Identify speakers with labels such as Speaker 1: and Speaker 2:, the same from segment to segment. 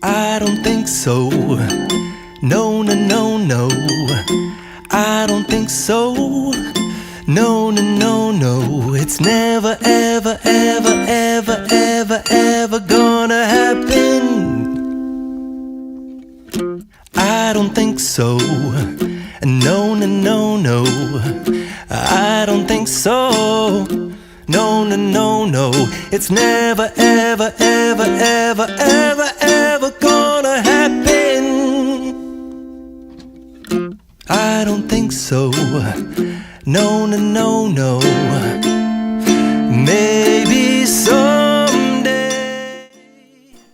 Speaker 1: I don't think so. No, no, no, no. I don't think so. No, no, no, no. It's never, ever, ever, ever, ever, ever gonna happen. I don't think so. No, no, no, no. I don't think so. No, no, no, no. It's never, ever, ever, ever, ever, ever gonna happen. I don't think so. No, no, no, no. Maybe someday.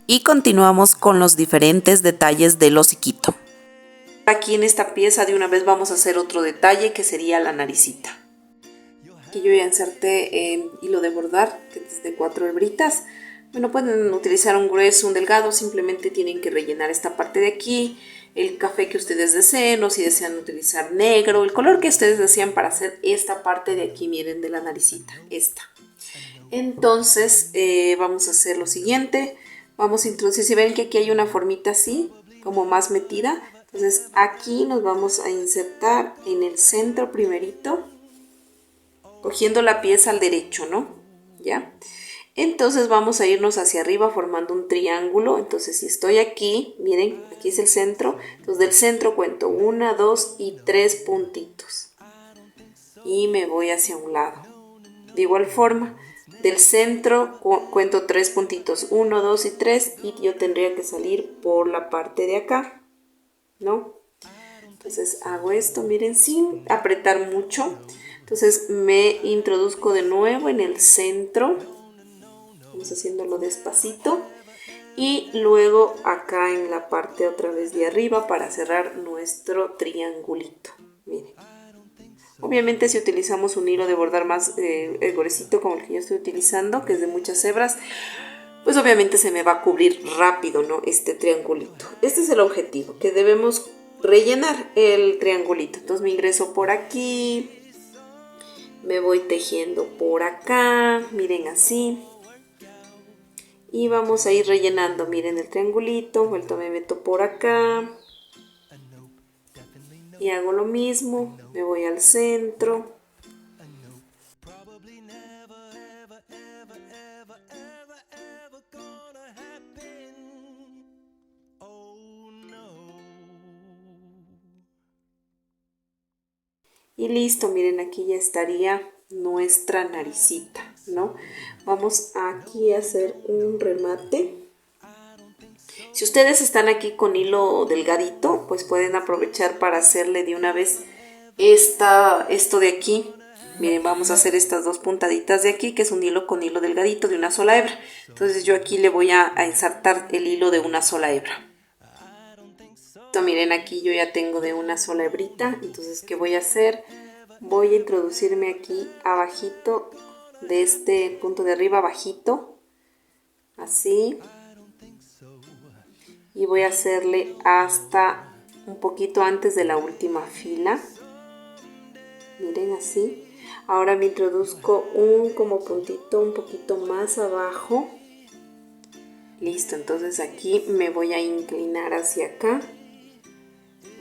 Speaker 2: Y continuamos con los diferentes detalles del hociquito. Aquí en esta pieza de una vez vamos a hacer otro detalle que sería la naricita. Aquí yo ya inserté el hilo de bordar, que es de 4 hebritas. Bueno, pueden utilizar un grueso, un delgado, simplemente tienen que rellenar esta parte de aquí, el café que ustedes deseen, o si desean utilizar negro, el color que ustedes desean para hacer esta parte de aquí, miren, de la naricita, esta. Entonces vamos a hacer lo siguiente, vamos a introducir, si ven que aquí hay una formita así, como más metida, entonces aquí nos vamos a insertar en el centro primerito, cogiendo la pieza al derecho, ¿no? ¿Ya? Entonces vamos a irnos hacia arriba formando un triángulo. Entonces si estoy aquí, miren, aquí es el centro. Entonces del centro cuento 1, 2 y 3 puntitos. Y me voy hacia un lado. De igual forma, del centro cuento 3 puntitos. 1, 2 y 3. Y yo tendría que salir por la parte de acá, ¿no? Entonces hago esto, miren, sin apretar mucho. Entonces me introduzco de nuevo en el centro. Vamos haciéndolo despacito. Y luego acá en la parte otra vez de arriba para cerrar nuestro triangulito. Miren. Obviamente si utilizamos un hilo de bordar más gruesito como el que yo estoy utilizando, que es de muchas hebras, pues obviamente se me va a cubrir rápido, ¿no? Este triangulito. Este es el objetivo, que debemos rellenar el triangulito. Entonces me ingreso por aquí, me voy tejiendo por acá, miren así. Y vamos a ir rellenando, miren el triangulito, vuelto me meto por acá. Y hago lo mismo, me voy al centro. Y listo, miren, aquí ya estaría nuestra naricita, ¿no? Vamos aquí a hacer un remate. Si ustedes están aquí con hilo delgadito, pues pueden aprovechar para hacerle de una vez esto de aquí. Miren, vamos a hacer estas dos puntaditas de aquí, que es un hilo con hilo delgadito de una sola hebra. Entonces yo aquí le voy a ensartar el hilo de una sola hebra. Miren, aquí yo ya tengo de una sola hebrita. Entonces, ¿qué voy a hacer? Voy a introducirme aquí abajito de este punto de arriba, abajito, así. Y voy a hacerle hasta un poquito antes de la última fila. Miren así. Ahora me introduzco un como puntito un poquito más abajo. Listo, entonces aquí me voy a inclinar hacia acá.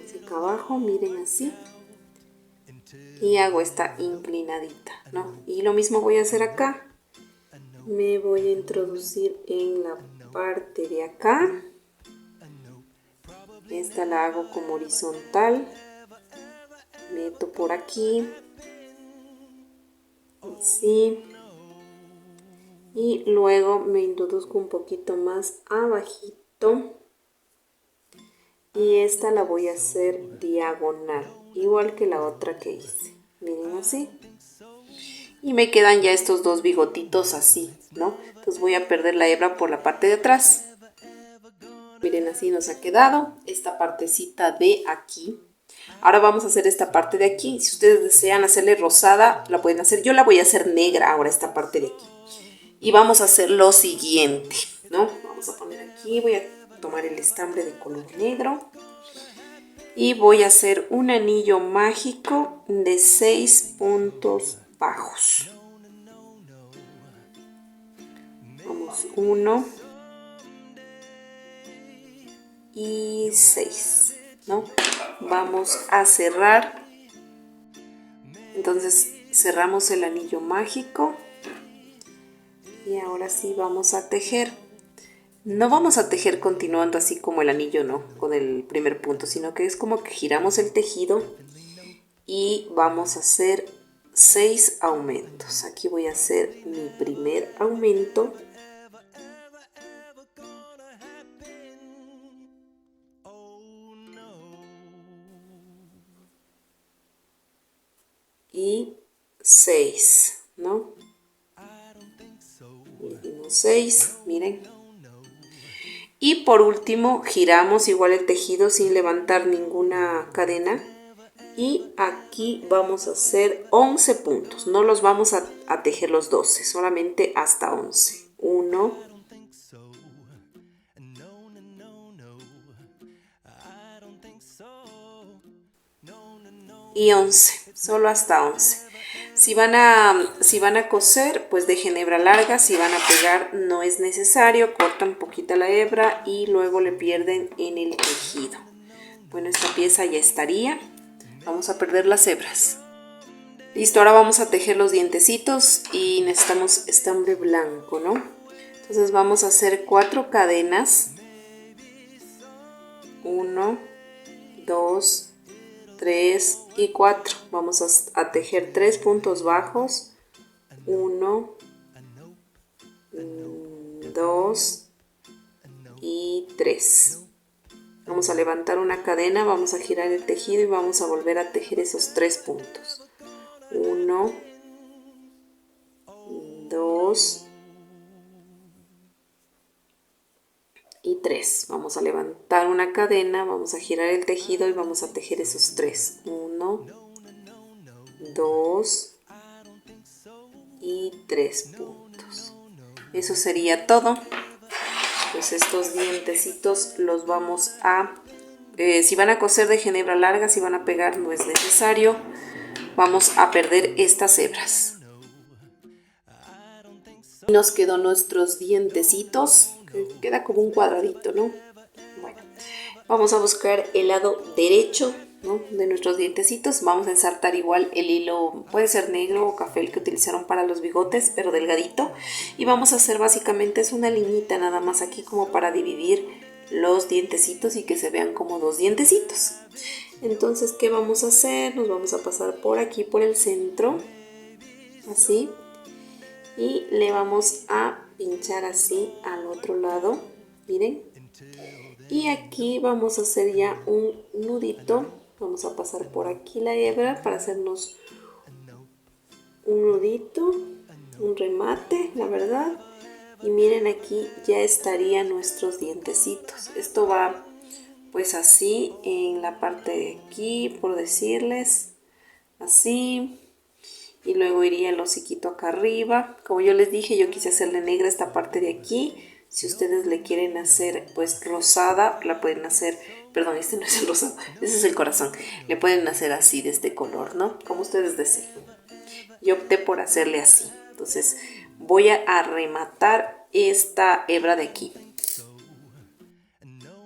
Speaker 2: Hacia acá abajo, miren así. Y hago esta inclinadita, ¿no? Y lo mismo voy a hacer acá. Me voy a introducir en la parte de acá. Esta la hago como horizontal. Meto por aquí. Así. Y luego me introduzco un poquito más abajito. Y esta la voy a hacer diagonal, igual que la otra que hice. Miren así. Y me quedan ya estos dos bigotitos así, ¿no? Entonces voy a perder la hebra por la parte de atrás. Miren, así nos ha quedado esta partecita de aquí. Ahora vamos a hacer esta parte de aquí. Si ustedes desean hacerle rosada, la pueden hacer. Yo la voy a hacer negra ahora, esta parte de aquí. Y vamos a hacer lo siguiente, ¿no? Vamos a poner aquí, voy a tomar el estambre de color negro. Y voy a hacer un anillo mágico de 6 puntos bajos. Vamos, 1, y 6, ¿no? Vamos a cerrar. Entonces cerramos el anillo mágico y ahora sí vamos a tejer. No vamos a tejer continuando así como el anillo, no, con el primer punto, sino que es como que giramos el tejido y vamos a hacer 6 aumentos. Aquí voy a hacer mi primer aumento. Y 6, ¿no? Hicimos 6, miren. Y por último giramos igual el tejido sin levantar ninguna cadena. Y aquí vamos a hacer 11 puntos. No los vamos a tejer los 12, solamente hasta 11. 1, y 11, solo hasta 11. Si van a coser, pues dejen hebra larga. Si van a pegar, no es necesario. Cortan poquita la hebra y luego le pierden en el tejido. Bueno, esta pieza ya estaría. Vamos a perder las hebras. Listo, ahora vamos a tejer los dientecitos y necesitamos estambre blanco, ¿no? Entonces vamos a hacer 4 cadenas. 1, 2, 3 y 4. Vamos a tejer 3 puntos bajos. 1, 2 y 3. Vamos a levantar una cadena, vamos a girar el tejido y vamos a volver a tejer esos 3 puntos. 1, 2 y 3. Vamos a levantar una cadena, vamos a girar el tejido y vamos a tejer esos 3. 1, 2 y 3 puntos. Eso sería todo. Pues estos dientecitos los vamos a... si van a coser dejen hebra larga, si van a pegar no es necesario. Vamos a perder estas hebras. Nos quedó nuestros dientecitos, que queda como un cuadradito, ¿no? Bueno, vamos a buscar el lado derecho, ¿no?, de nuestros dientecitos. Vamos a ensartar igual el hilo, puede ser negro o café, el que utilizaron para los bigotes, pero delgadito. Y vamos a hacer básicamente es una liñita nada más aquí como para dividir los dientecitos y que se vean como 2 dientecitos. Entonces, ¿qué vamos a hacer? Nos vamos a pasar por aquí, por el centro, así. Y le vamos a pinchar así al otro lado, miren. Y aquí vamos a hacer ya un nudito. Vamos a pasar por aquí la hebra para hacernos un nudito, un remate, la verdad. Y miren, aquí ya estarían nuestros dientecitos. Esto va pues así en la parte de aquí, por decirles, así. Y luego iría el hociquito acá arriba. Como yo les dije, yo quise hacerle negra esta parte de aquí. Si ustedes le quieren hacer pues rosada, la pueden hacer, perdón, este no es el rosado, ese es el corazón. Le pueden hacer así de este color, ¿no? Como ustedes deseen. Yo opté por hacerle así. Entonces voy a rematar esta hebra de aquí.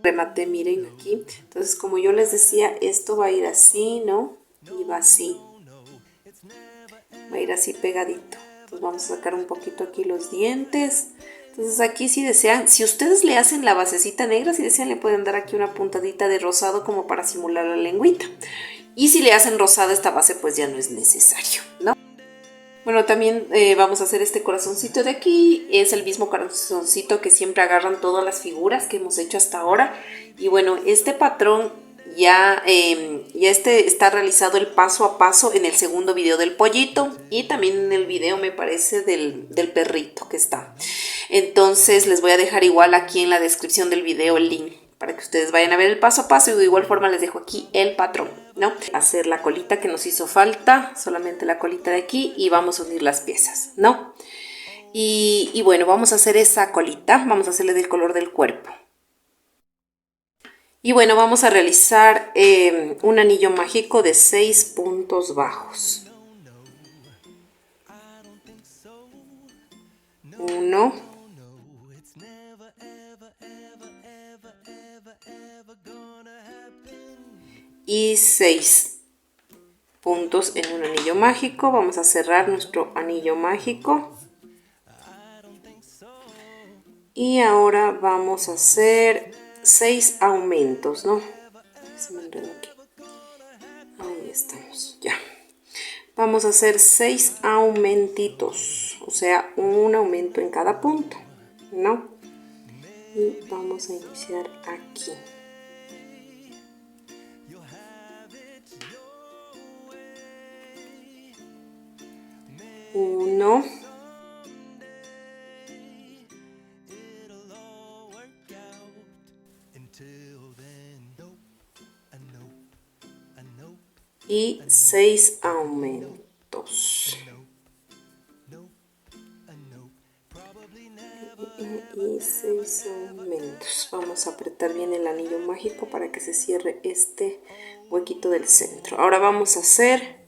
Speaker 2: Rematé, miren aquí. Entonces, como yo les decía, esto va a ir así, ¿no? Y va así. Va a ir así pegadito. Entonces vamos a sacar un poquito aquí los dientes. Entonces aquí si desean, si ustedes le hacen la basecita negra, si desean le pueden dar aquí una puntadita de rosado como para simular la lengüita. Y si le hacen rosada esta base pues ya no es necesario, ¿no? Bueno, también vamos a hacer este corazoncito de aquí. Es el mismo corazoncito que siempre agarran todas las figuras que hemos hecho hasta ahora. Y bueno, este patrón ya está realizado el paso a paso en el segundo video del pollito. Y también en el video me parece del perrito que está. Entonces les voy a dejar igual aquí en la descripción del video el link para que ustedes vayan a ver el paso a paso, y de igual forma les dejo aquí el patrón, ¿no? Hacer la colita que nos hizo falta, solamente la colita de aquí, y vamos a unir las piezas, ¿no? Y bueno, vamos a hacer esa colita, vamos a hacerle del color del cuerpo. Y bueno, vamos a realizar un anillo mágico de 6 puntos bajos. 1, y 6 puntos en un anillo mágico. Vamos a cerrar nuestro anillo mágico. Y ahora vamos a hacer 6 aumentos, ¿no? Se me enredó aquí. Ahí estamos, ya. Vamos a hacer 6 aumentitos, o sea, un aumento en cada punto, ¿no? Y vamos a iniciar aquí. 1, 6 aumentos. Y 6 aumentos. Vamos a apretar bien el anillo mágico para que se cierre este huequito del centro. Ahora vamos a hacer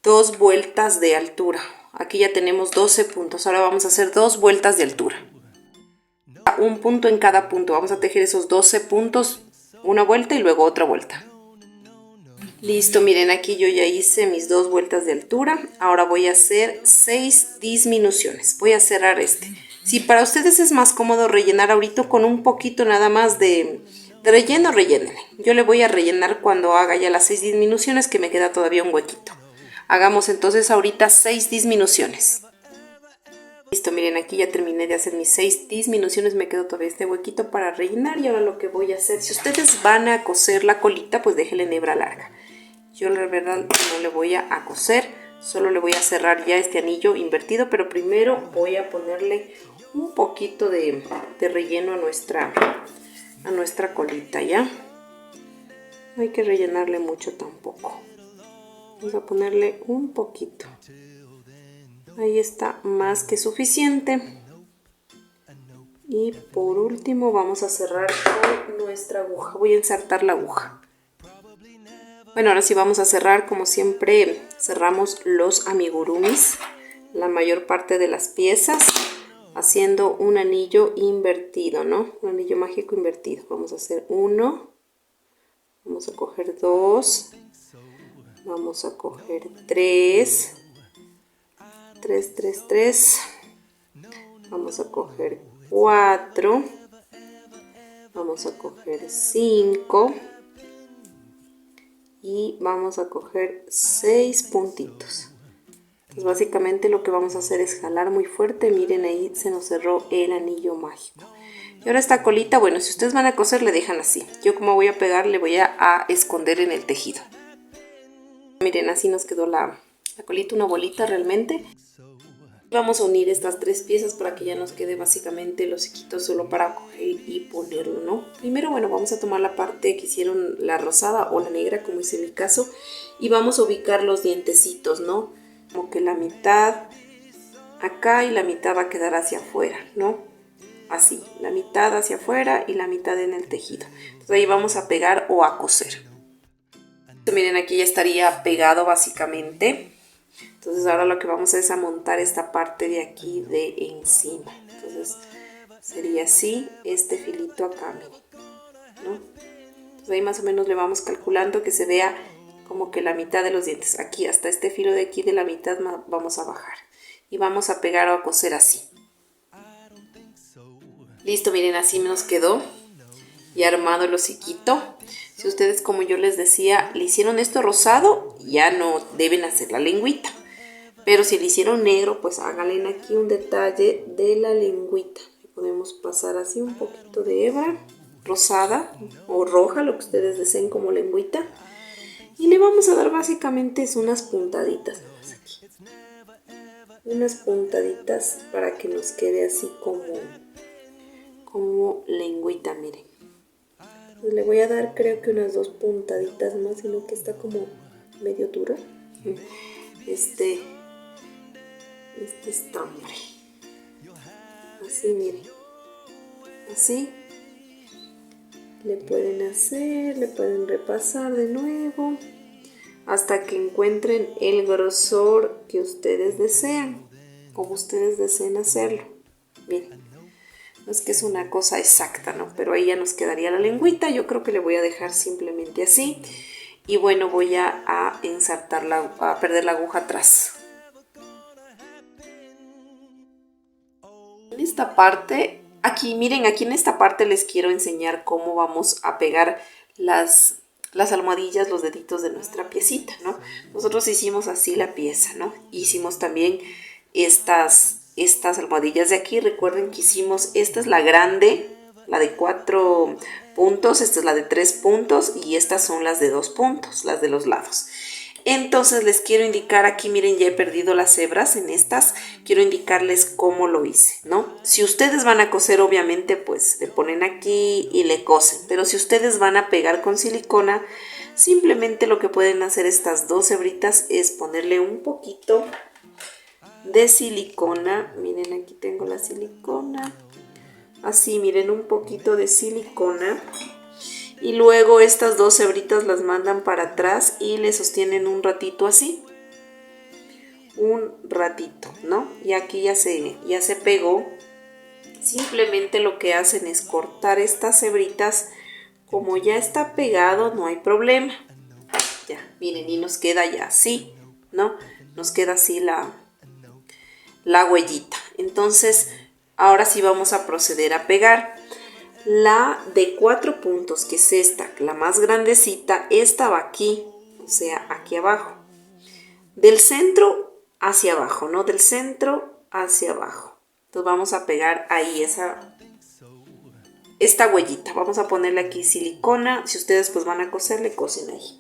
Speaker 2: 2 vueltas de altura. Aquí ya tenemos 12 puntos. Ahora vamos a hacer 2 vueltas de altura. Un punto en cada punto. Vamos a tejer esos 12 puntos, una vuelta y luego otra vuelta. Listo, miren, aquí yo ya hice mis 2 vueltas de altura. Ahora voy a hacer 6 disminuciones. Voy a cerrar este. Si para ustedes es más cómodo rellenar ahorita con un poquito nada más de relleno, rellénenle. Yo le voy a rellenar cuando haga ya las 6 disminuciones, que me queda todavía un huequito. Hagamos entonces ahorita 6 disminuciones. Listo, miren, aquí ya terminé de hacer mis 6 disminuciones, me quedó todavía este huequito para rellenar. Y ahora lo que voy a hacer, si ustedes van a coser la colita, pues déjenle en hebra larga. Yo la verdad no le voy a coser, solo le voy a cerrar ya este anillo invertido, pero primero voy a ponerle un poquito de relleno a nuestra colita, ¿ya? No hay que rellenarle mucho tampoco. Vamos a ponerle un poquito. Ahí está más que suficiente. Y por último vamos a cerrar con nuestra aguja. Voy a ensartar la aguja. Bueno, ahora sí vamos a cerrar como siempre. Cerramos los amigurumis, la mayor parte de las piezas, haciendo un anillo invertido, ¿no? Un anillo mágico invertido. Vamos a hacer 1, vamos a coger 2, vamos a coger 3, 3, 3, 3, vamos a coger 4, vamos a coger 5 y vamos a coger 6 puntitos. Entonces básicamente lo que vamos a hacer es jalar muy fuerte. Miren, ahí se nos cerró el anillo mágico. Y ahora esta colita, bueno, si ustedes van a coser le dejan así. Yo como voy a pegar le voy a esconder en el tejido. Miren, así nos quedó la colita, una bolita realmente. Vamos a unir estas 3 piezas para que ya nos quede básicamente el hociquito solo para coger y ponerlo, ¿no? Primero, bueno, vamos a tomar la parte que hicieron la rosada o la negra, como es en mi caso, y vamos a ubicar los dientecitos, ¿no? Como que la mitad acá y la mitad va a quedar hacia afuera, ¿no? Así, la mitad hacia afuera y la mitad en el tejido. Entonces ahí vamos a pegar o a coser. Miren, aquí ya estaría pegado básicamente. Entonces ahora lo que vamos a hacer es a montar esta parte de aquí de encima. Entonces sería así, este filito acá, miren, ¿no? Entonces ahí más o menos le vamos calculando que se vea como que la mitad de los dientes. Aquí hasta este filo de aquí de la mitad vamos a bajar. Y vamos a pegar o a coser así. Listo, miren, así nos quedó. Y armado el hociquito. Si ustedes, como yo les decía, le hicieron esto rosado, ya no deben hacer la lengüita. Pero si le hicieron negro, pues háganle aquí un detalle de la lengüita. Le podemos pasar así un poquito de hebra rosada o roja, lo que ustedes deseen como lengüita. Y le vamos a dar básicamente unas puntaditas. Aquí. Unas puntaditas para que nos quede así como lengüita, miren. Pues le voy a dar creo que unas 2 puntaditas más, sino que está como medio dura. Este estambre. Así, miren. Así. Le pueden hacer, le pueden repasar de nuevo hasta que encuentren el grosor que ustedes desean, como ustedes deseen hacerlo. Bien. No es que es una cosa exacta, ¿no? Pero ahí ya nos quedaría la lengüita. Yo creo que le voy a dejar simplemente así. Y bueno, voy a ensartarla, a perder la aguja atrás. En esta parte, aquí, miren, aquí en esta parte les quiero enseñar cómo vamos a pegar las almohadillas, los deditos de nuestra piecita, ¿no? Nosotros hicimos así la pieza, ¿no? Hicimos también estas almohadillas de aquí. Recuerden que hicimos, esta es la grande, la de 4 puntos, esta es la de 3 puntos y estas son las de 2 puntos, las de los lados. Entonces les quiero indicar aquí, miren, ya he perdido las hebras en estas, quiero indicarles cómo lo hice, ¿no? Si ustedes van a coser, obviamente, pues le ponen aquí y le cosen, pero si ustedes van a pegar con silicona, simplemente lo que pueden hacer estas 2 hebritas es ponerle un poquito de silicona. Miren, aquí tengo la silicona, así, miren, un poquito de silicona. Y luego estas 2 hebritas las mandan para atrás y le sostienen un ratito así. Un ratito, ¿no? Y aquí ya se pegó. Simplemente lo que hacen es cortar estas hebritas. Como ya está pegado, no hay problema. Ya, miren, y nos queda ya así, ¿no? Nos queda así la huellita. Entonces, ahora sí vamos a proceder a pegar. La de 4 puntos, que es esta, la más grandecita, esta va aquí, o sea, aquí abajo. Del centro hacia abajo, ¿no? Del centro hacia abajo. Entonces vamos a pegar ahí esta huellita. Vamos a ponerle aquí silicona. Si ustedes pues van a coser, le cosen ahí.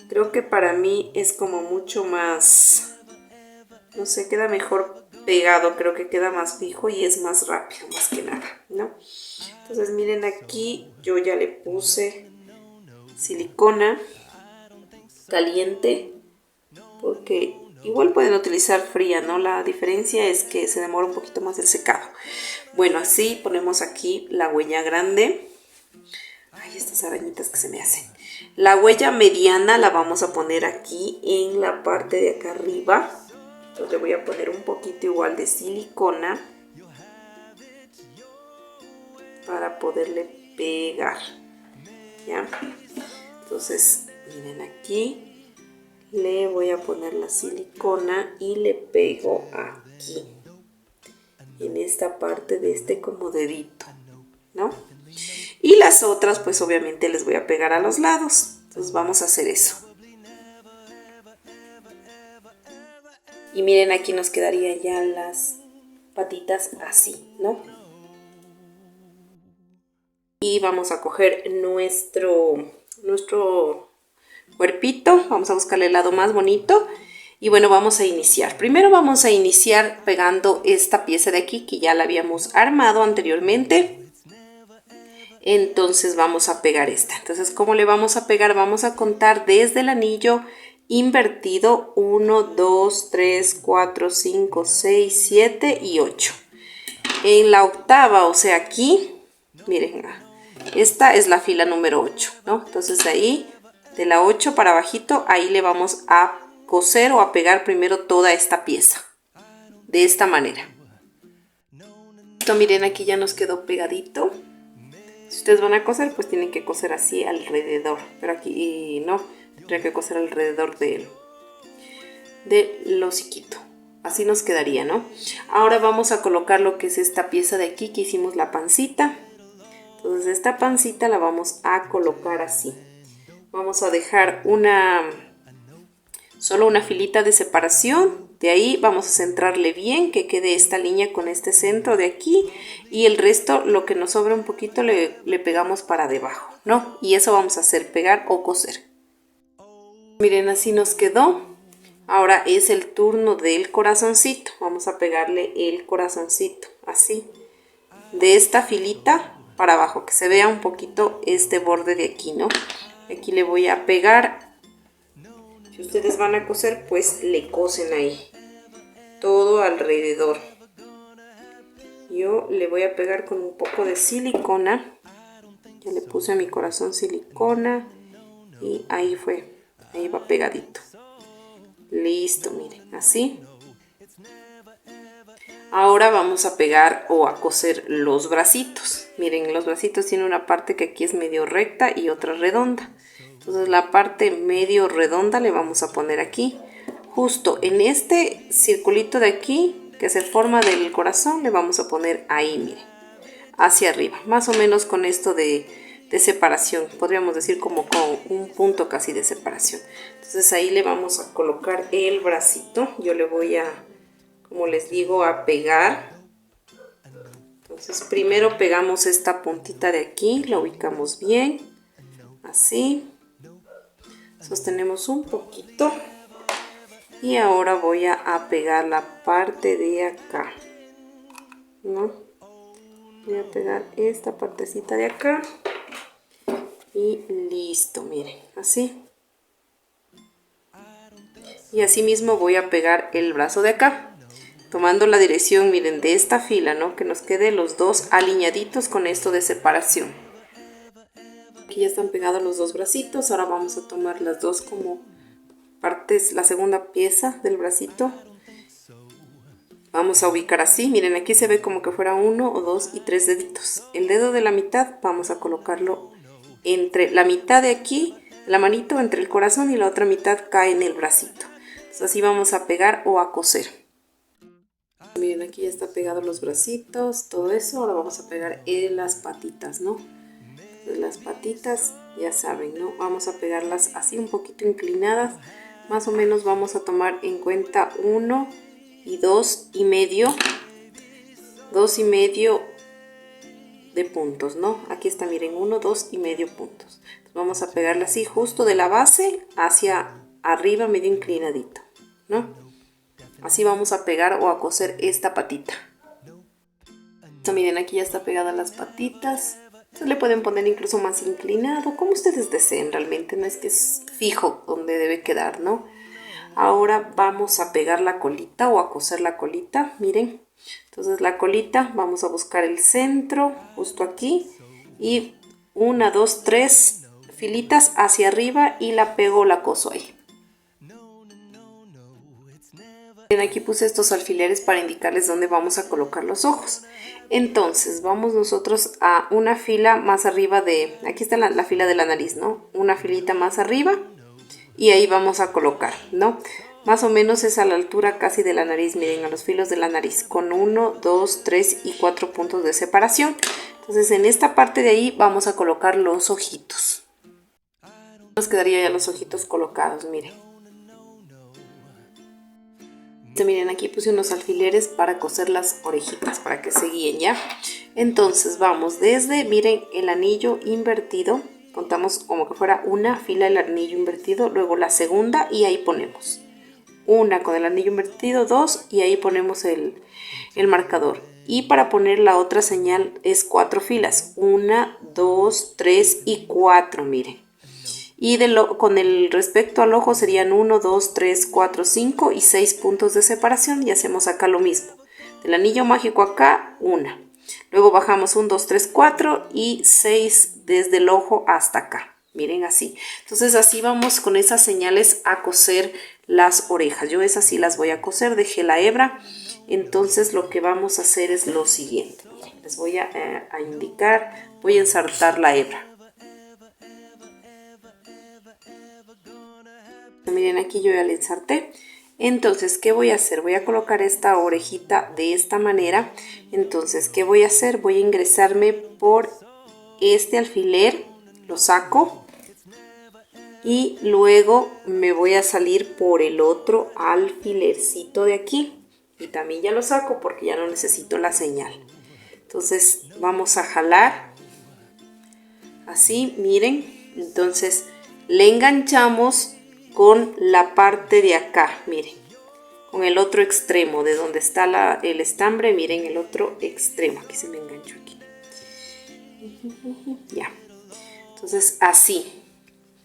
Speaker 2: Creo que para mí es como mucho más, no sé, queda mejor pegado, creo que queda más fijo y es más rápido, más que nada, ¿no? Entonces miren, aquí yo ya le puse silicona caliente, porque igual pueden utilizar fría, ¿no? La diferencia es que se demora un poquito más el secado. Bueno, así ponemos aquí la huella grande. Ay, estas arañitas que se me hacen. La huella mediana la vamos a poner aquí en la parte de acá arriba. Entonces le voy a poner un poquito igual de silicona para poderle pegar, ¿ya? Entonces, miren, aquí le voy a poner la silicona y le pego aquí, en esta parte de este como dedito, ¿no? Y las otras, pues obviamente les voy a pegar a los lados. Entonces vamos a hacer eso. Y miren, aquí nos quedarían ya las patitas así, ¿no? Y vamos a coger nuestro cuerpito, vamos a buscarle el lado más bonito y bueno, vamos a iniciar. Primero vamos a iniciar pegando esta pieza de aquí que ya la habíamos armado anteriormente. Entonces vamos a pegar esta. Entonces, ¿cómo le vamos a pegar? Vamos a contar desde el anillo invertido 1, 2, 3, 4, 5, 6, 7 y 8. En la octava, o sea aquí, miren, esta es la fila número 8, ¿no? Entonces de ahí, de la 8 para abajito, ahí le vamos a coser o a pegar primero toda esta pieza. De esta manera. Esto, miren, aquí ya nos quedó pegadito. Si ustedes van a coser, pues tienen que coser así alrededor. Pero aquí no, tendría que coser alrededor del hociquito. Así nos quedaría, ¿no? Ahora vamos a colocar lo que es esta pieza de aquí que hicimos la pancita. Entonces esta pancita la vamos a colocar así. Vamos a dejar solo una filita de separación. De ahí vamos a centrarle bien, que quede esta línea con este centro de aquí. Y el resto, lo que nos sobra un poquito, le pegamos para debajo, ¿no? Y eso vamos a hacer pegar o coser. Miren, así nos quedó. Ahora es el turno del corazoncito. Vamos a pegarle el corazoncito, así. De esta filita para abajo, que se vea un poquito este borde de aquí, ¿no? Aquí le voy a pegar. Si ustedes van a coser, pues le cosen ahí todo alrededor. Yo le voy a pegar con un poco de silicona. Ya le puse a mi corazón silicona y ahí fue, ahí va pegadito. Listo, miren, así. Ahora vamos a pegar o a coser los bracitos. Miren, los bracitos tienen una parte que aquí es medio recta y otra redonda. Entonces la parte medio redonda le vamos a poner aquí. Justo en este circulito de aquí que se forma del corazón le vamos a poner ahí, miren, hacia arriba. Más o menos con esto de separación. Podríamos decir como con un punto casi de separación. Entonces ahí le vamos a colocar el bracito. Yo le voy a, como les digo, a pegar. Entonces primero pegamos esta puntita de aquí, la ubicamos bien, así, sostenemos un poquito y ahora voy a pegar la parte de acá, ¿no? Voy a pegar esta partecita de acá y listo, miren, así. Y así mismo voy a pegar el brazo de acá. Tomando la dirección, miren, de esta fila, ¿no? Que nos quede los dos alineaditos con esto de separación. Aquí ya están pegados los dos bracitos. Ahora vamos a tomar las dos como partes, la segunda pieza del bracito. Vamos a ubicar así. Miren, aquí se ve como que fuera 1 o 2 y 3 deditos. El dedo de la mitad vamos a colocarlo entre la mitad de aquí, la manito entre el corazón y la otra mitad cae en el bracito. Entonces así vamos a pegar o a coser. Miren, aquí ya está pegado los bracitos, todo eso. Ahora vamos a pegar en las patitas, ¿no? Entonces, las patitas, ya saben, ¿no? Vamos a pegarlas así un poquito inclinadas. Más o menos vamos a tomar en cuenta 1 y 2 y medio. 2 y medio de puntos, ¿no? Aquí está, miren, 1, 2 y medio puntos. Entonces, vamos a pegarla así justo de la base hacia arriba, medio inclinadito, ¿no? Así vamos a pegar o a coser esta patita. Entonces, miren, aquí ya está pegada las patitas. Entonces le pueden poner incluso más inclinado, como ustedes deseen realmente. No es que es fijo donde debe quedar, ¿no? Ahora vamos a pegar la colita o a coser la colita, miren. Entonces la colita, vamos a buscar el centro, justo aquí. Y 1, 2, 3 filitas hacia arriba y la pego o la coso ahí. Aquí puse estos alfileres para indicarles dónde vamos a colocar los ojos. Entonces vamos nosotros a una fila más arriba de, aquí está la fila de la nariz, ¿no? Una filita más arriba y ahí vamos a colocar, ¿no? Más o menos es a la altura casi de la nariz, miren, a los filos de la nariz, con 1, 2, 3 y 4 puntos de separación. Entonces en esta parte de ahí vamos a colocar los ojitos. Nos quedaría ya los ojitos colocados, miren. Miren, aquí puse unos alfileres para coser las orejitas, para que se guíen, ¿ya? Entonces vamos desde, miren, el anillo invertido. Contamos como que fuera una fila del anillo invertido, luego la segunda y ahí ponemos una con el anillo invertido, 2 y ahí ponemos el marcador. Y para poner la otra señal es 4 filas, 1, 2, 3 y 4, miren. Y con el respecto al ojo serían 1, 2, 3, 4, 5 y 6 puntos de separación. Y hacemos acá lo mismo. Del anillo mágico acá, 1. Luego bajamos 1, 2, 3, 4 y 6 desde el ojo hasta acá. Miren así. Entonces así vamos con esas señales a coser las orejas. Yo esas sí las voy a coser. Dejé la hebra. Entonces lo que vamos a hacer es lo siguiente. Miren, les voy a indicar. Voy a ensartar la hebra. Miren, aquí yo ya le ensarté. Entonces, ¿qué voy a hacer? Voy a colocar esta orejita de esta manera. Entonces, ¿qué voy a hacer? Voy a ingresarme por este alfiler, lo saco y luego me voy a salir por el otro alfilercito de aquí y también ya lo saco porque ya no necesito la señal. Entonces, vamos a jalar así, miren. Entonces, le enganchamos con la parte de acá, miren, con el otro extremo de donde está el estambre, miren el otro extremo, aquí se me enganchó aquí, ya, entonces así.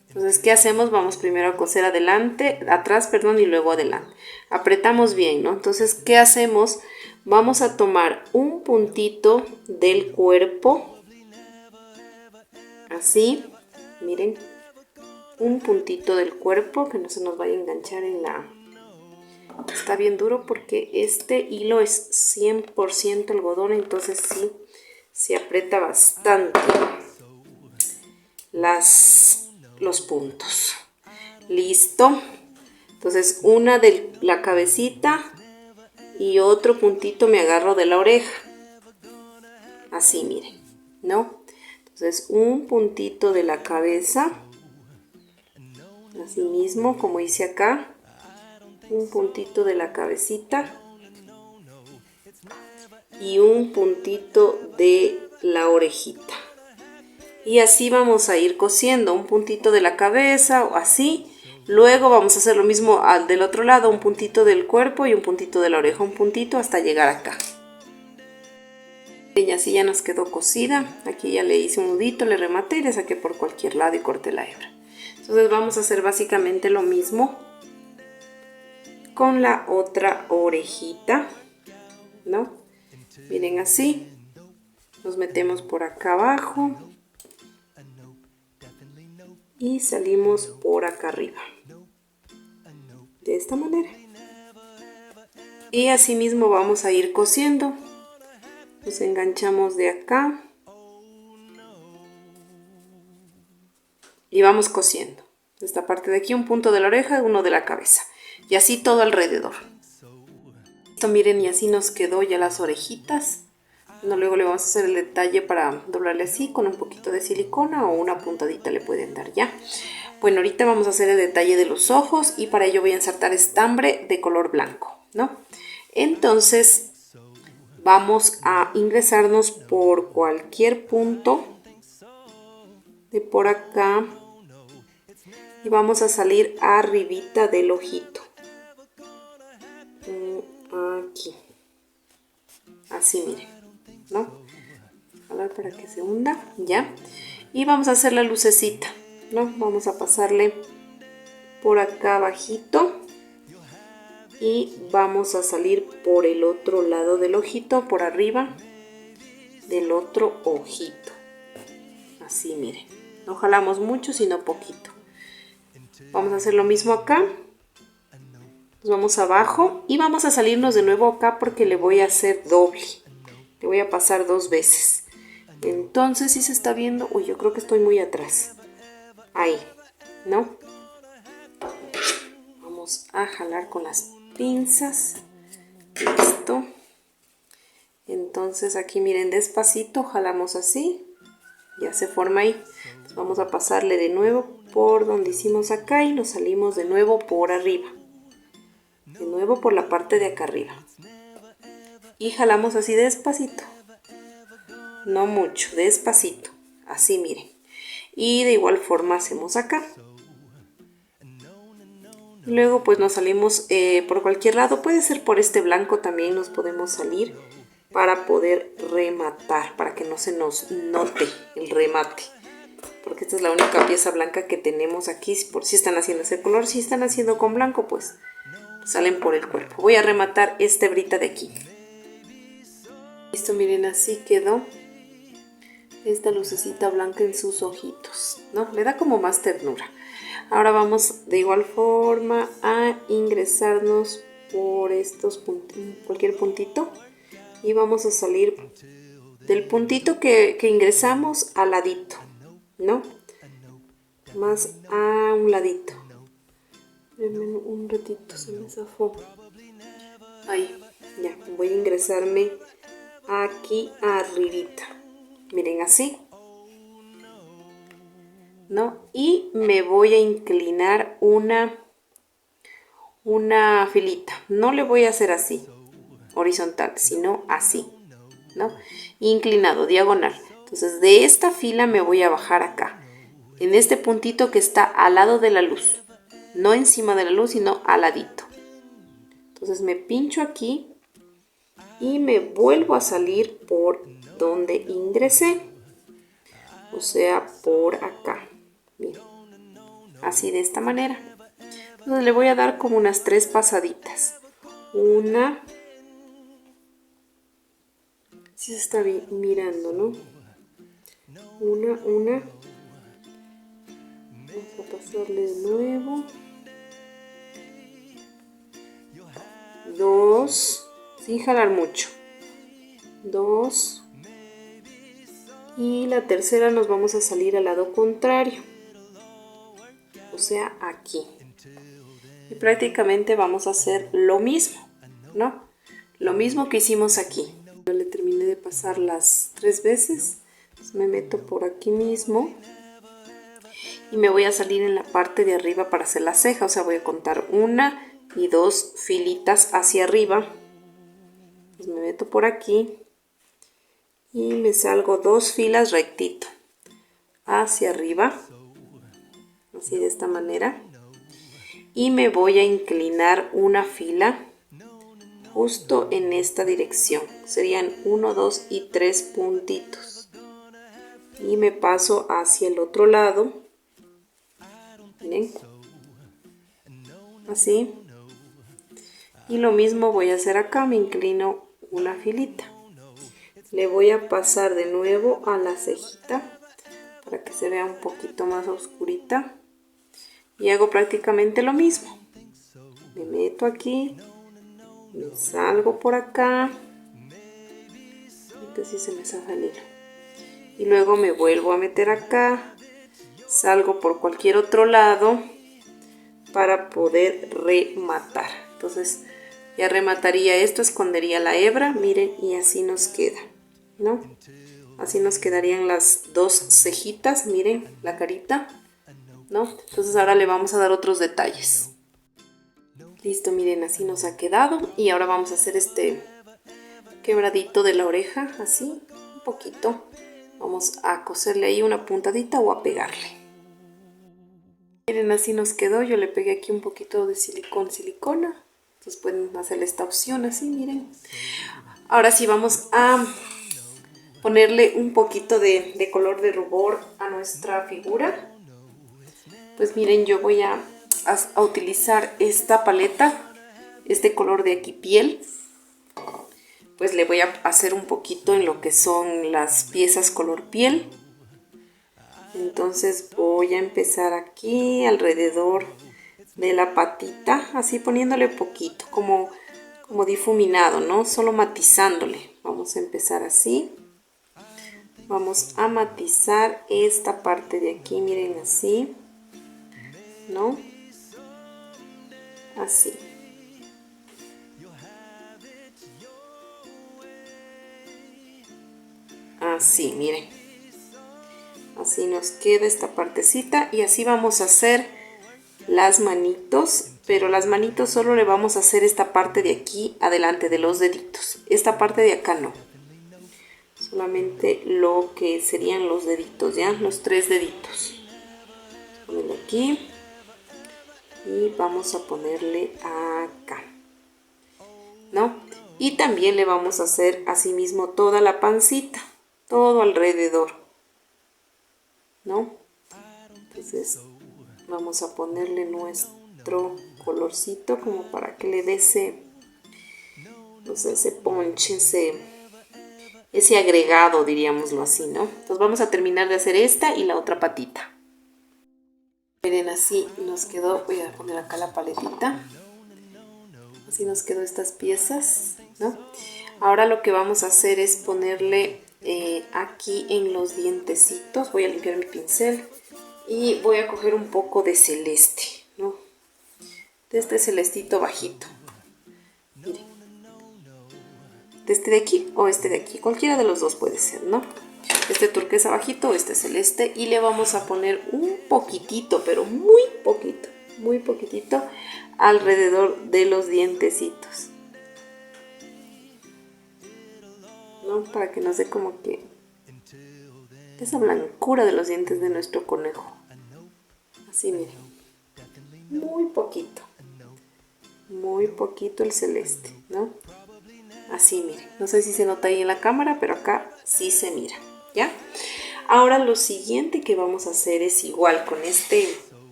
Speaker 2: Entonces, ¿qué hacemos? Vamos primero a coser atrás, y luego adelante, apretamos bien, ¿no? Entonces, ¿qué hacemos? Vamos a tomar un puntito del cuerpo, así, miren, un puntito del cuerpo que no se nos vaya a enganchar en Está bien duro porque este hilo es 100% algodón, entonces sí se aprieta bastante los puntos. Listo. Entonces una de la cabecita y otro puntito me agarro de la oreja. Así, miren, ¿no? Entonces un puntito de la cabeza, así mismo como hice acá. Un puntito de la cabecita y un puntito de la orejita, y así vamos a ir cosiendo un puntito de la cabeza o así. Luego vamos a hacer lo mismo al del otro lado, un puntito del cuerpo y un puntito de la oreja, un puntito hasta llegar acá. Y así ya nos quedó cosida. Aquí ya le hice un nudito, le rematé y le saqué por cualquier lado y corté la hebra. Entonces vamos a hacer básicamente lo mismo con la otra orejita, ¿no? Miren, así nos metemos por acá abajo y salimos por acá arriba, de esta manera. Y así mismo vamos a ir cosiendo. Nos enganchamos de acá y vamos cosiendo esta parte de aquí, un punto de la oreja, uno de la cabeza, y así todo alrededor. Listo, miren, y así nos quedó ya las orejitas. No, luego le vamos a hacer el detalle para doblarle así con un poquito de silicona o una puntadita le pueden dar ya. Bueno, ahorita vamos a hacer el detalle de los ojos y para ello voy a insertar estambre de color blanco, ¿no? Entonces vamos a ingresarnos por cualquier punto de por acá y vamos a salir arribita del ojito. Aquí. Así, miren, ¿no? Jalar para que se hunda, ya. Y vamos a hacer la lucecita, ¿no? Vamos a pasarle por acá abajito y vamos a salir por el otro lado del ojito, por arriba del otro ojito. Así, miren. No jalamos mucho, sino poquito. Vamos a hacer lo mismo acá. Nos vamos abajo y vamos a salirnos de nuevo acá porque le voy a hacer doble. Le voy a pasar 2 veces. Entonces, si se está viendo, uy, yo creo que estoy muy atrás. Ahí, ¿no? Vamos a jalar con las pinzas. Listo. Entonces aquí miren, despacito jalamos así. Ya se forma ahí. Entonces, vamos a pasarle de nuevo por donde hicimos acá y nos salimos de nuevo por arriba. De nuevo por la parte de acá arriba. Y jalamos así despacito. No mucho, despacito. Así, miren. Y de igual forma hacemos acá. Luego pues nos salimos por cualquier lado. Puede ser por este blanco también nos podemos salir para poder rematar. Para que no se nos note el remate. Porque esta es la única pieza blanca que tenemos aquí. Por si están haciendo ese color. Si están haciendo con blanco pues salen por el cuerpo. Voy a rematar esta hebrita de aquí. Listo, miren, así quedó esta lucecita blanca en sus ojitos, ¿no? Le da como más ternura. Ahora vamos de igual forma a ingresarnos por estos cualquier puntito y vamos a salir del puntito que ingresamos al ladito, ¿no? Más a un ladito. Un ratito, se me zafó. Ahí, ya, voy a ingresarme aquí arribita. Miren, así, ¿no? Y me voy a inclinar una filita. No le voy a hacer así, horizontal, sino así, ¿no? Inclinado, diagonal. Entonces, de esta fila me voy a bajar acá, en este puntito que está al lado de la luz. No encima de la luz, sino al ladito. Entonces me pincho aquí y me vuelvo a salir por donde ingresé. O sea, por acá. Bien. Así, de esta manera. Entonces le voy a dar como unas 3 pasaditas. Una. Si se está mirando, ¿no? Una. Vamos a pasarle de nuevo. 2, sin jalar mucho, 2, y la tercera nos vamos a salir al lado contrario, o sea aquí, y prácticamente vamos a hacer lo mismo, ¿no? Lo mismo que hicimos aquí. Yo le terminé de pasar las 3 veces, entonces me meto por aquí mismo y me voy a salir en la parte de arriba para hacer la ceja, o sea voy a contar 1 y 2 filitas hacia arriba. Entonces me meto por aquí y me salgo 2 filas rectito hacia arriba, así de esta manera, y me voy a inclinar una fila justo en esta dirección, serían 1, 2 y 3 puntitos, y me paso hacia el otro lado, miren, así, y lo mismo voy a hacer acá, me inclino una filita, le voy a pasar de nuevo a la cejita para que se vea un poquito más oscurita y hago prácticamente lo mismo, me meto aquí, me salgo por acá, entonces se me zafa el hilo, y luego me vuelvo a meter acá, salgo por cualquier otro lado para poder rematar. Entonces ya remataría esto, escondería la hebra, miren, y así nos queda, ¿no? Así nos quedarían las 2 cejitas, miren la carita, ¿no? Entonces ahora le vamos a dar otros detalles. Listo, miren, así nos ha quedado, y ahora vamos a hacer este quebradito de la oreja, así, un poquito. Vamos a coserle ahí una puntadita o a pegarle. Miren, así nos quedó, yo le pegué aquí un poquito de silicona, entonces pueden hacerle esta opción así, miren. Ahora sí vamos a ponerle un poquito de color de rubor a nuestra figura. Pues miren, yo voy a utilizar esta paleta, este color de aquí piel, pues le voy a hacer un poquito en lo que son las piezas color piel. Entonces voy a empezar aquí alrededor de la patita, así poniéndole poquito, como difuminado, ¿no? Solo matizándole. Vamos a empezar así. Vamos a matizar esta parte de aquí, miren, así, ¿no? Así. Así, miren. Así nos queda esta partecita, y así vamos a hacer las manitos, pero las manitos solo le vamos a hacer esta parte de aquí adelante de los deditos. Esta parte de acá no. Solamente lo que serían los deditos, ¿ya? Los 3 deditos. Ponerle aquí. Y vamos a ponerle acá, ¿no? Y también le vamos a hacer así mismo toda la pancita, todo alrededor, ¿no? Entonces vamos a ponerle nuestro colorcito como para que le dé ese, no sé, ese ponche, ese agregado, diríamoslo así, ¿no? Entonces vamos a terminar de hacer esta y la otra patita. Miren, así nos quedó, voy a poner acá la paletita, así nos quedó estas piezas, ¿no? Ahora lo que vamos a hacer es ponerle aquí en los dientecitos, voy a limpiar mi pincel y voy a coger un poco de celeste, ¿no? De este celestito bajito, miren, de este de aquí o este de aquí, cualquiera de los dos puede ser, ¿no? Este turquesa bajito o este celeste, y le vamos a poner un poquitito, pero muy poquitito alrededor de los dientecitos, ¿no? Para que nos dé como que esa blancura de los dientes de nuestro conejo. Así, miren, muy poquito el celeste, ¿no? Así, miren, no sé si se nota ahí en la cámara, pero acá sí se mira, ¿ya? Ahora lo siguiente que vamos a hacer es igual con este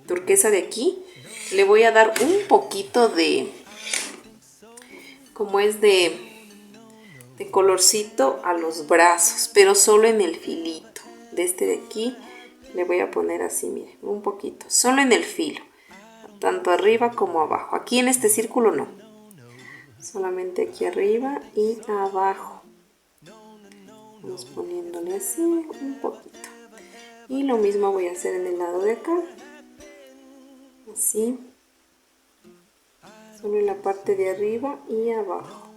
Speaker 2: turquesa de aquí, le voy a dar un poquito de, como es de colorcito a los brazos, pero solo en el filito de este de aquí. Le voy a poner así, miren, un poquito, solo en el filo, tanto arriba como abajo. Aquí en este círculo no, solamente aquí arriba y abajo. Vamos poniéndole así un poquito. Y lo mismo voy a hacer en el lado de acá. Así. Solo en la parte de arriba y abajo.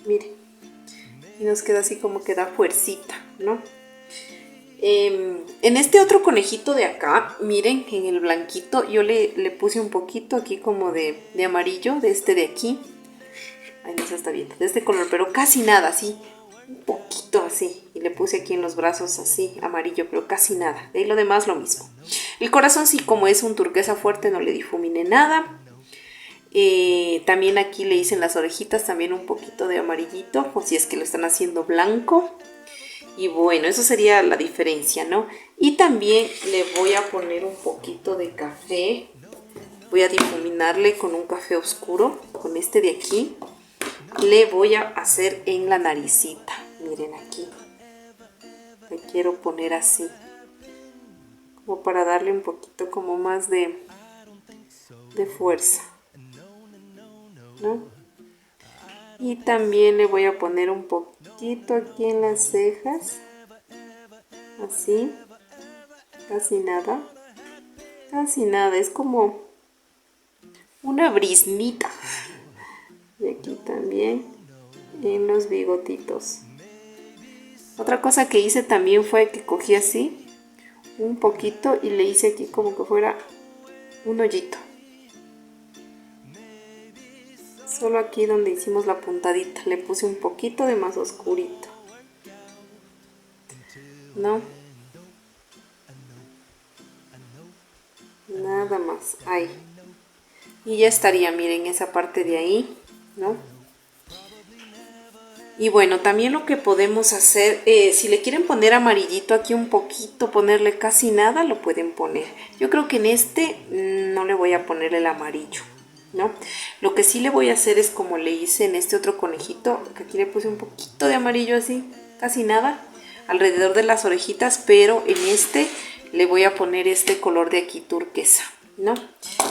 Speaker 2: Miren. Y nos queda así como que da fuercita, ¿no? En este otro conejito de acá, miren, en el blanquito, yo le puse un poquito aquí como de amarillo, de este de aquí. Ahí no se está viendo, de este color, pero casi nada, así. Un poquito así. Y le puse aquí en los brazos así, amarillo, pero casi nada. De ahí lo demás lo mismo. El corazón sí, como es un turquesa fuerte, no le difuminé nada. También aquí le hice en las orejitas también un poquito de amarillito, por si es que lo están haciendo blanco. Y bueno, eso sería la diferencia, ¿no? Y también le voy a poner un poquito de café. Voy a difuminarle con un café oscuro, con este de aquí. Le voy a hacer en la naricita. Miren aquí. Le quiero poner así. Como para darle un poquito como más de fuerza, ¿no? Y también le voy a poner un poquito aquí en las cejas. Así. Casi nada. Casi nada. Es como una briznita. Y aquí también en los bigotitos. Otra cosa que hice también fue que cogí así un poquito y le hice aquí como que fuera un hoyito. Solo aquí donde hicimos la puntadita le puse un poquito de más oscurito, ¿no? Nada más, ahí. Y ya estaría, miren, esa parte de ahí, ¿no? Y bueno, también lo que podemos hacer, si le quieren poner amarillito aquí un poquito, ponerle casi nada, lo pueden poner. Yo creo que en este no le voy a poner el amarillo, ¿no? Lo que sí le voy a hacer es como le hice en este otro conejito, que aquí le puse un poquito de amarillo así, casi nada, alrededor de las orejitas, pero en este le voy a poner este color de aquí turquesa, ¿no?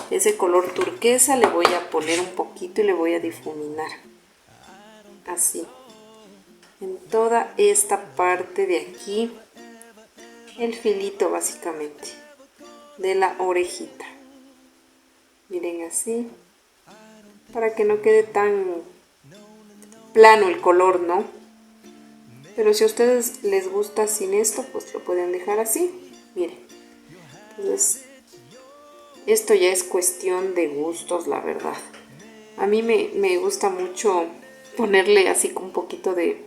Speaker 2: Ese color turquesa le voy a poner un poquito y le voy a difuminar, así. En toda esta parte de aquí, el filito básicamente de la orejita. Miren así, para que no quede tan plano el color, ¿no? Pero si a ustedes les gusta sin esto, pues lo pueden dejar así. Miren, entonces esto ya es cuestión de gustos, la verdad. A mí me gusta mucho ponerle así con un poquito de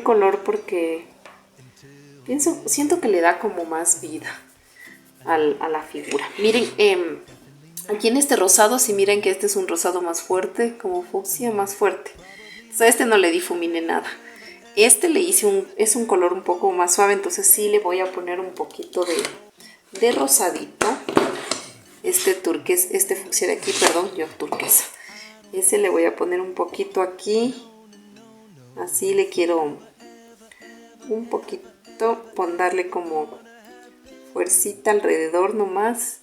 Speaker 2: color porque siento que le da como más vida a la figura. Miren, aquí en este rosado, si miren que este es un rosado más fuerte, como fucsia más fuerte. Entonces a este no le difuminé nada. Este le hice es un color un poco más suave, entonces sí le voy a poner un poquito de rosadito. Este fucsia de aquí, perdón, yo turquesa. Ese le voy a poner un poquito aquí. Así le quiero un poquito darle como fuercita alrededor nomás.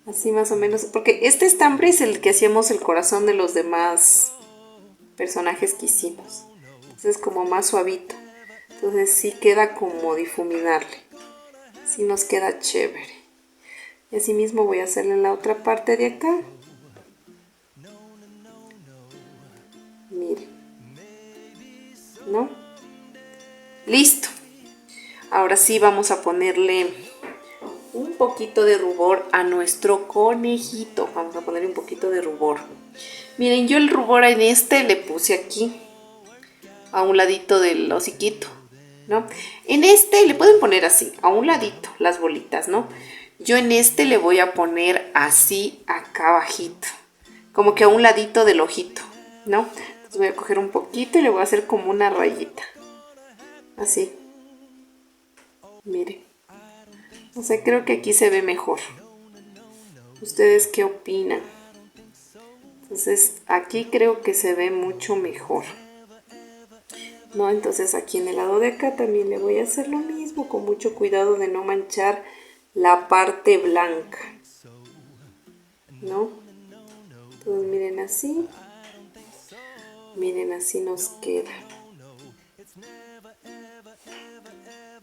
Speaker 2: Así más o menos, porque este estambre es el que hacíamos el corazón de los demás personajes que hicimos. Entonces como más suavito. Entonces sí queda como difuminarle. Sí nos queda chévere. Y así mismo voy a hacerle en la otra parte de acá. Miren. ¿No? Listo. Ahora sí vamos a ponerle un poquito de rubor a nuestro conejito. Vamos a ponerle un poquito de rubor. Miren, yo el rubor en este le puse aquí, a un ladito del hociquito, ¿no? En este le pueden poner así, a un ladito, las bolitas, ¿no? Yo en este le voy a poner así acá abajito, como que a un ladito del ojito, ¿no? Entonces voy a coger un poquito y le voy a hacer como una rayita, así. Miren. O sea, creo que aquí se ve mejor. ¿Ustedes qué opinan? Entonces, aquí creo que se ve mucho mejor, ¿no? Entonces, aquí en el lado de acá también le voy a hacer lo mismo, con mucho cuidado de no manchar la parte blanca. ¿no? Entonces miren así. Miren, así nos queda.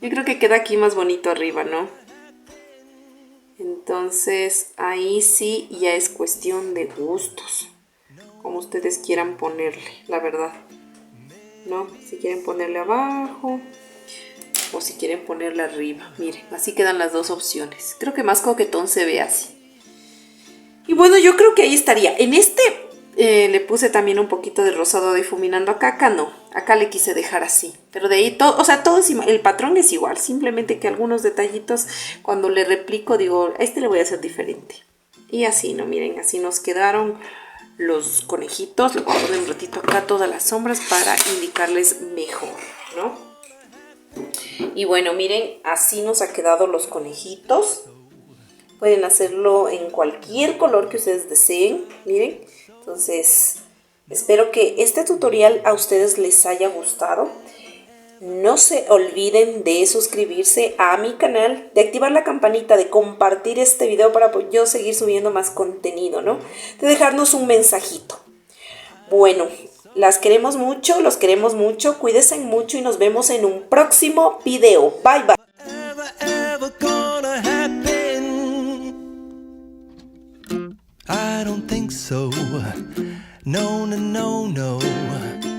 Speaker 2: Yo creo que queda aquí más bonito arriba, ¿no? Entonces ahí sí ya es cuestión de gustos, como ustedes quieran ponerle, la verdad, ¿no? Si quieren ponerle abajo o si quieren ponerle arriba. Miren, así quedan las dos opciones. Creo que más coquetón se ve así. Y bueno, yo creo que ahí estaría. En este le puse también un poquito de rosado difuminando acá. Acá no, acá le quise dejar así. Pero de ahí todo, o sea, todo el patrón es igual. Simplemente que algunos detallitos cuando le replico digo, a este le voy a hacer diferente. Y así, ¿no? Miren, así nos quedaron los conejitos. Le voy a poner un ratito acá todas las sombras para indicarles mejor, ¿no? Y bueno, miren, así nos ha quedado los conejitos. Pueden hacerlo en cualquier color que ustedes deseen, miren. Entonces, espero que este tutorial a ustedes les haya gustado. No se olviden de suscribirse a mi canal, de activar la campanita, de compartir este video para yo seguir subiendo más contenido, ¿no? De dejarnos un mensajito. Bueno, las queremos mucho, los queremos mucho, cuídense mucho y nos vemos en un próximo video. Bye, bye.
Speaker 1: I don't think so. No, no, no, no.